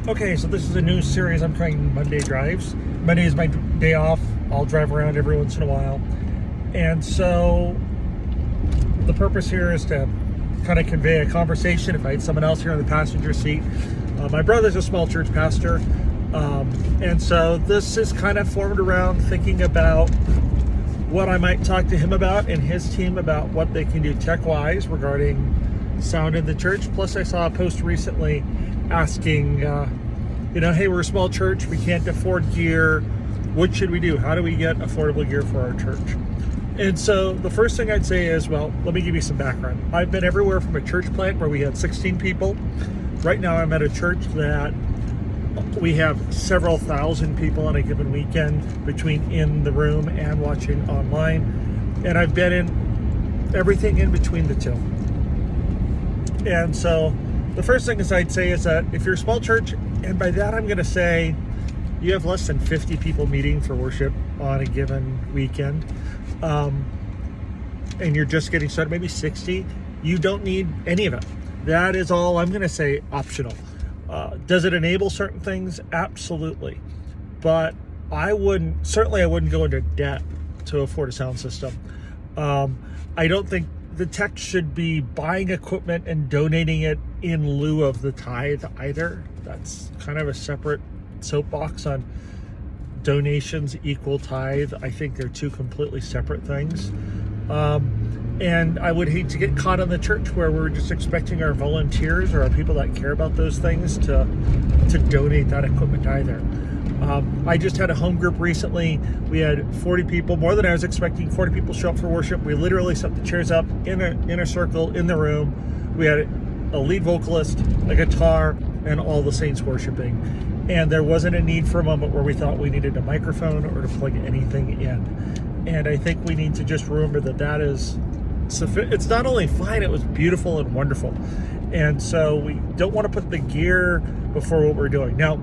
Okay, so this is a new series I'm trying, Monday Drives. Monday is my day off. I'll drive around every once in a while. And so the purpose here is to kind of convey a conversation. If I had someone else here in the passenger seat. My brother's a small church pastor. And so this is kind of formed around thinking about what I might talk to him about and his team about what they can do tech-wise regarding sound in the church. Plus, I saw a post recently asking, hey, we're a small church, we can't afford gear. What should we do? How do we get affordable gear for our church? And so the first thing I'd say is, well, let me give you some background. I've been everywhere from a church plant where we had 16 people. Right now I'm at a church that we have several thousand people on a given weekend between in the room and watching online. And I've been in everything in between the two. And so the first thing I'd say is that if you're a small church, and by that I'm going to say you have less than 50 people meeting for worship on a given weekend, and you're just getting started, maybe 60, you don't need any of it. That is all I'm going to say optional. Does it enable certain things? Absolutely. But I wouldn't go into debt to afford a sound system. I don't think the tech should be buying equipment and donating it in lieu of the tithe either. That's kind of a separate soapbox on donations equal tithe. I think they're two completely separate things. And I would hate to get caught in the church where we're just expecting our volunteers or our people that care about those things to donate that equipment either. I just had a home group recently. We had 40 people, more than I was expecting. 40 people show up for worship. We literally set the chairs up in a circle in the room. We had a lead vocalist, a guitar, and all the saints worshiping. And there wasn't a need for a moment where we thought we needed a microphone or to plug anything in. And I think we need to just remember that is it's not only fine, it was beautiful and wonderful. And so we don't want to put the gear before what we're doing. Now,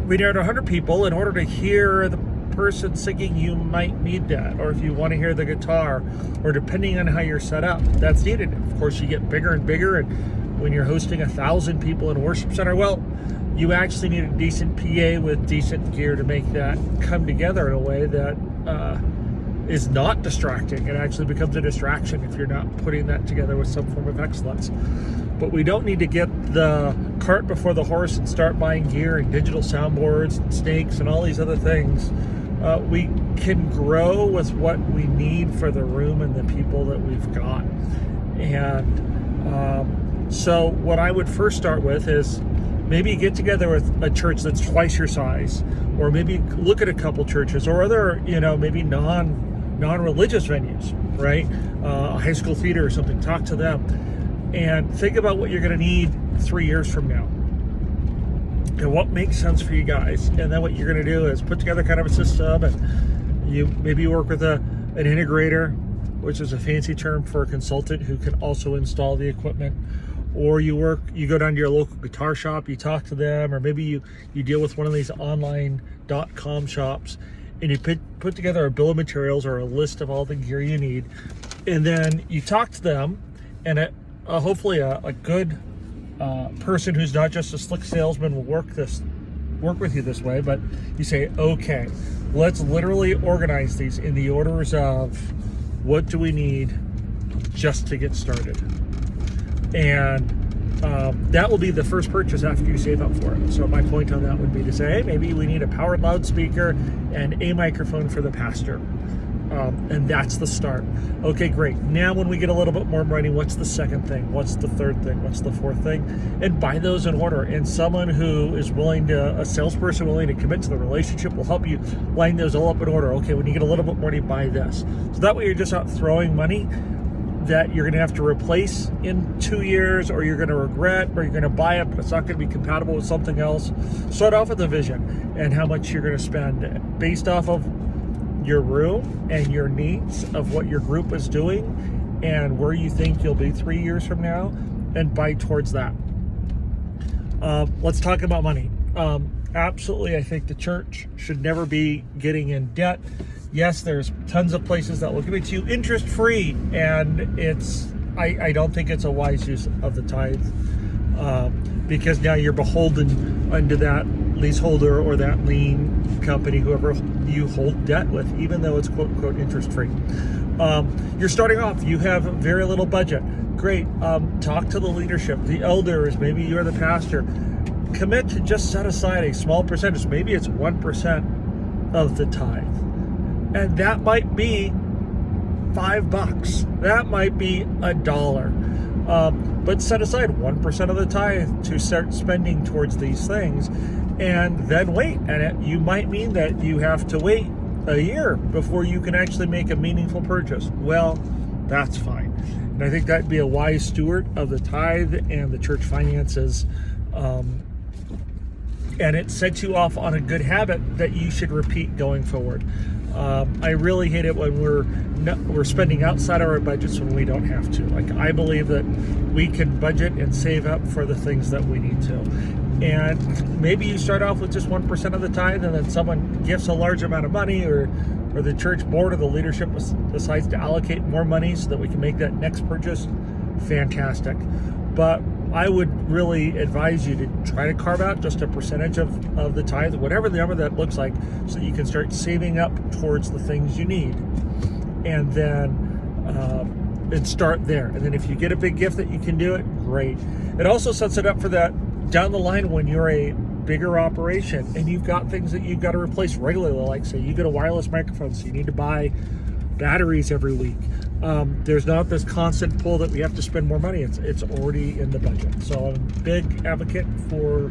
we had 100 people. In order to hear the person singing, you might need that. Or if you want to hear the guitar, or depending on how you're set up, that's needed. Of course, you get bigger and bigger. And when you're hosting 1,000 people in a worship center, well, you actually need a decent PA with decent gear to make that come together in a way that is not distracting. It actually becomes a distraction if you're not putting that together with some form of excellence. But we don't need to get the cart before the horse and start buying gear and digital soundboards and snakes and all these other things. We can grow with what we need for the room and the people that we've got. And so what I would first start with is maybe get together with a church that's twice your size, or maybe look at a couple churches or other, maybe non-religious venues, right? A high school theater or something. Talk to them and think about what you're going to need 3 years from now and what makes sense for you guys. And then what you're going to do is put together kind of a system, and you work with an integrator, which is a fancy term for a consultant who can also install the equipment. Or you go down to your local guitar shop, you talk to them, or maybe you deal with one of these online.com shops, and you put together a bill of materials or a list of all the gear you need, and then you talk to them, and hopefully a good person who's not just a slick salesman will work with you this way. But you say, okay, let's literally organize these in the orders of what do we need just to get started. And that will be the first purchase after you save up for it. So my point on that would be to say, hey, maybe we need a powered loudspeaker and a microphone for the pastor. And that's the start. Okay, great. Now when we get a little bit more money, what's the second thing? What's the third thing? What's the fourth thing? And buy those in order. And someone who is a salesperson willing to commit to the relationship will help you line those all up in order. Okay, when you get a little bit more money, buy this. So that way you're just not throwing money that you're going to have to replace in 2 years, or you're going to regret, or you're going to buy it, but it's not going to be compatible with something else. Start off with a vision and how much you're going to spend based off of your room and your needs of what your group is doing and where you think you'll be 3 years from now, and buy towards that. Let's talk about money. Absolutely, I think the church should never be getting in debt. Yes, there's tons of places that will give it to you interest-free, and I don't think it's a wise use of the tithe. because now you're beholden unto that leaseholder or that lien company, whoever you hold debt with, even though it's quote unquote interest free. You're starting off, you have very little budget. Great. Talk to the leadership, the elders, maybe you're the pastor. Commit to just set aside a small percentage. Maybe it's 1% of the tithe. And that might be $5. That might be $1. But set aside 1% of the tithe to start spending towards these things, and then wait. And you might mean that you have to wait a year before you can actually make a meaningful purchase. Well, that's fine. And I think that'd be a wise steward of the tithe and the church finances. And it sets you off on a good habit that you should repeat going forward. I really hate it when we're spending outside of our budgets when we don't have to. Like, I believe that we can budget and save up for the things that we need to. And maybe you start off with just 1% of the tithe, and then someone gifts a large amount of money, or the church board or the leadership decides to allocate more money so that we can make that next purchase. Fantastic. But I would really advise you to try to carve out just a percentage of the tithe, whatever the number that looks like, so that you can start saving up towards the things you need. And then start there. And then if you get a big gift that you can do it, great. It also sets it up for that down the line when you're a bigger operation and you've got things that you've got to replace regularly, like say you get a wireless microphone, so you need to buy batteries every week. There's not this constant pull that we have to spend more money. It's already in the budget. So I'm a big advocate for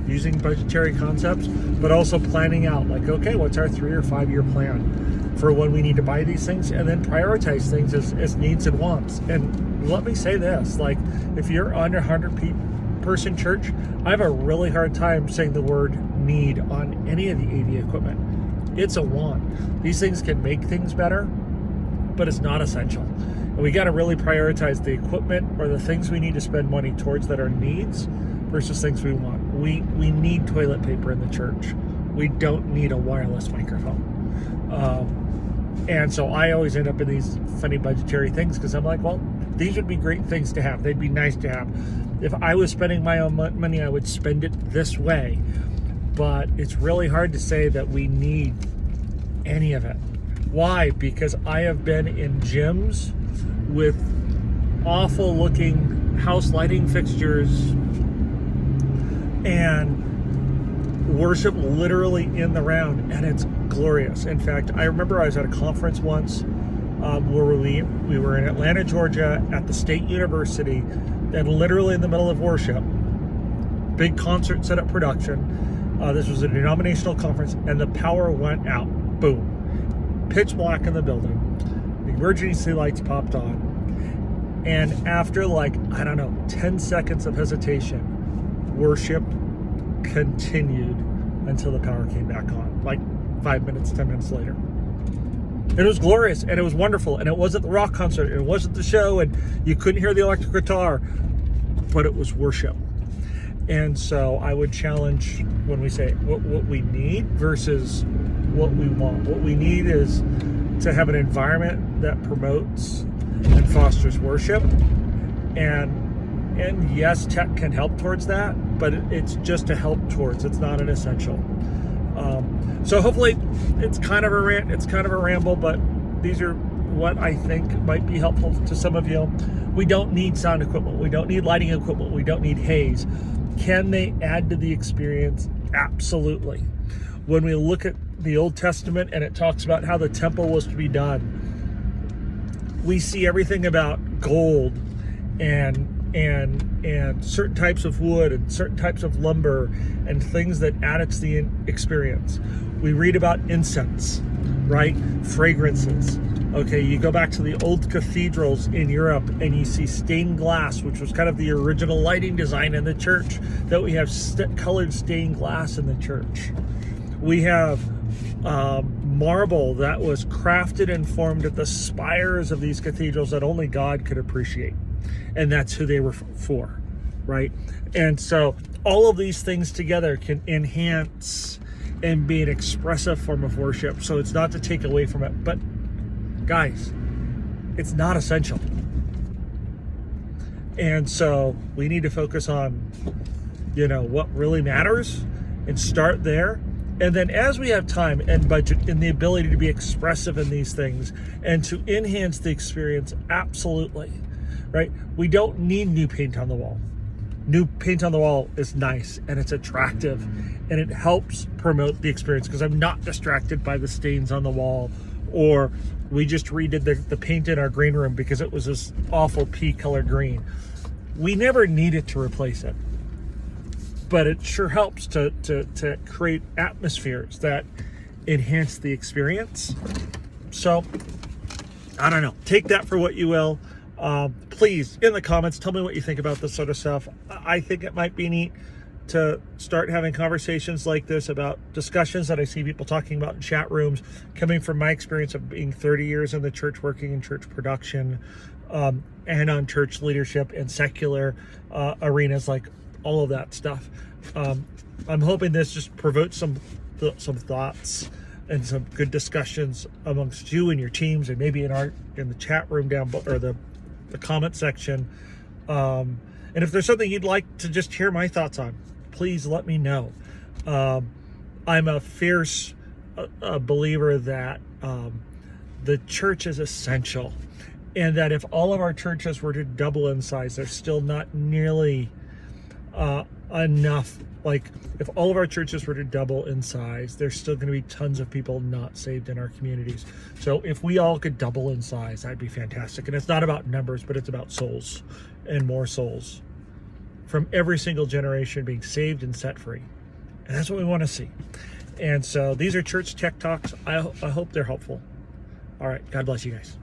using budgetary concepts, but also planning out, like, okay, what's our 3 or 5 year plan for when we need to buy these things, and then prioritize things as needs and wants. And let me say this, like, if you're under 100-person church, I have a really hard time saying the word need on any of the AV equipment. It's a want. These things can make things better, but it's not essential. And we got to really prioritize the equipment or the things we need to spend money towards that are needs versus things we want. We need toilet paper in the church. We don't need a wireless microphone. And so I always end up in these funny budgetary things because I'm like, well, these would be great things to have. They'd be nice to have. If I was spending my own money, I would spend it this way. But it's really hard to say that we need any of it. Why? Because I have been in gyms with awful looking house lighting fixtures and worship literally in the round, and it's glorious. In fact, I remember I was at a conference once where we were in Atlanta, Georgia at the State University, and literally in the middle of worship, big concert setup production. This was a denominational conference, and the power went out. Boom. Pitch black in the building. The emergency lights popped on. And after 10 seconds of hesitation, worship continued until the power came back on, 5 minutes, 10 minutes later. It was glorious and it was wonderful, and it wasn't the rock concert, it wasn't the show, and you couldn't hear the electric guitar, but it was worship. And so I would challenge when we say what we need versus what we want. What we need is to have an environment that promotes and fosters worship, and yes, tech can help towards that, but it's just a help towards. It's not an essential. So hopefully, it's kind of a rant, it's kind of a ramble, but these are what I think might be helpful to some of you. We don't need sound equipment. We don't need lighting equipment. We don't need haze. Can they add to the experience? Absolutely. When we look at the Old Testament and it talks about how the temple was to be done, we see everything about gold and certain types of wood and certain types of lumber and things that added to the experience. We read about incense, right? Fragrances. Okay, you go back to the old cathedrals in Europe and you see stained glass, which was kind of the original lighting design in the church, that we have colored stained glass in the church. We have marble that was crafted and formed at the spires of these cathedrals that only God could appreciate. And that's who they were for, right? And so all of these things together can enhance and be an expressive form of worship. So it's not to take away from it, but guys, it's not essential. And so we need to focus on what really matters, and start there. And then as we have time and budget and the ability to be expressive in these things and to enhance the experience, absolutely, right? We don't need new paint on the wall. New paint on the wall is nice and it's attractive and it helps promote the experience because I'm not distracted by the stains on the wall, or we just redid the paint in our green room because it was this awful pea color green. We never needed to replace it, but it sure helps to create atmospheres that enhance the experience. So I don't know, take that for what you will. Please, in the comments, tell me what you think about this sort of stuff. I think it might be neat to start having conversations like this about discussions that I see people talking about in chat rooms, coming from my experience of being 30 years in the church, working in church production, and on church leadership and secular arenas, like all of that stuff. I'm hoping this just provokes some thoughts and some good discussions amongst you and your teams, and maybe in the chat room down or the comment section. And if there's something you'd like to just hear my thoughts on, please let me know. I'm a fierce believer that the church is essential, and that if all of our churches were to double in size, there's still not nearly enough. Like, if all of our churches were to double in size, there's still going to be tons of people not saved in our communities. So if we all could double in size, that'd be fantastic. And it's not about numbers, but it's about souls, and more souls from every single generation being saved and set free. And that's what we want to see. And so these are Church Tech Talks. I hope they're helpful. All right. God bless you guys.